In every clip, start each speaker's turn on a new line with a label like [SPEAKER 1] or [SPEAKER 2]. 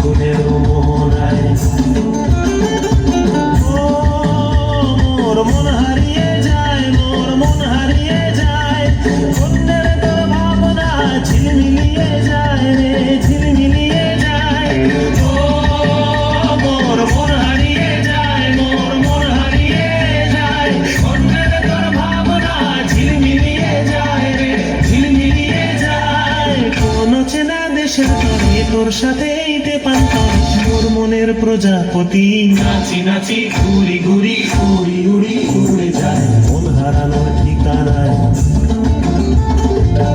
[SPEAKER 1] ফাগুনের মোহনায় মোর মন হারিয়ে যায়, মোর মন হারিয়ে যায়, অন্যের তোর ভাবনা ঝিলমিলিয়ে যায় রে, ঝিলমিলিয়ে যায়। ও মোর মন হারিয়ে যায়, মোর মন হারিয়ে যায়, অন্যের তোর ভাবনা ঝিলমিলিয়ে যায় রে, ঝিলমিলিয়ে যায়। কোন চেনা দেশের তরে তোর সাথে এইতে পান্তর মোর মনের প্রজাপতি নাচি নাচি ঘুরি ঘুরি উড়ি উড়ি উড়ে যায় মন হারানোর ঠিকানায়।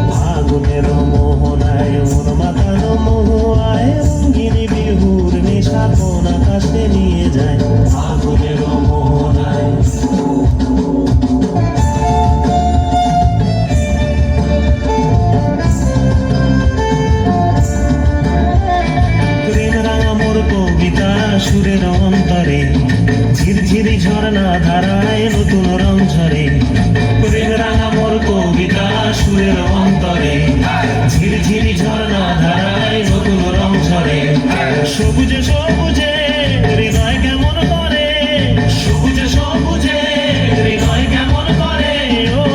[SPEAKER 1] ফাগুনের মোহনায় মোর মাতানো মহুয়ায় রঙ্গিনী বিহুর নেশা কোন আকাশে নিয়ে যায়। ফাগুনের মোহনায় কবিতা সুরের অন্তরে ঝিরঝিরি ঝর্ণা ধারায় নতুন রং ঝরে। প্রেম রাঙা মোর কবিতা সুরের অন্তরে ঝিরঝিরি ঝর্ণা ধারায় নতুন রং ঝরে। সবুজে সবুজে হৃদয় কেমন করে, সবুজে সবুজে হৃদয় কেমন করে। ও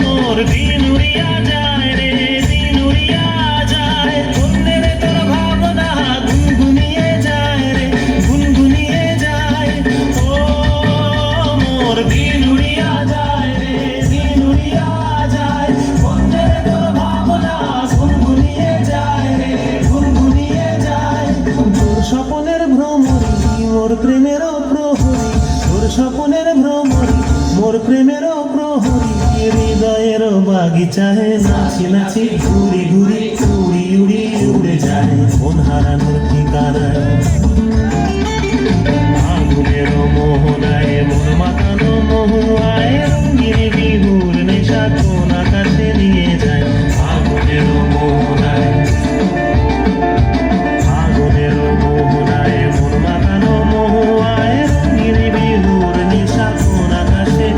[SPEAKER 1] মোর দিন উড়িয়া যায় রে, দিন উড়িয়া যায়, অন্যের তোর ভাবনা গুনগুনিয়ে যায় রে, গুনগুনিয়ে যায়। ও মোর দিন উড়িয়া যায় রে, দিন উড়িয়া যায়, অন্যের তোর ভাবনা গুনগুনিয়ে যায় রে, গুনগুনিয়ে যায়। তোর স্বপনের ভ্রমরি মোর প্রেমেরও প্রহরী, তোর স্বপনের ভ্রমরি মোর প্রেমেরও প্রহরী। হৃদয়ের বাগিচায় নাচি নাচি ঘুরি ঘুরি উড়ি উড়ি উড়ে যায় মন হারানোর ঠিকানায়।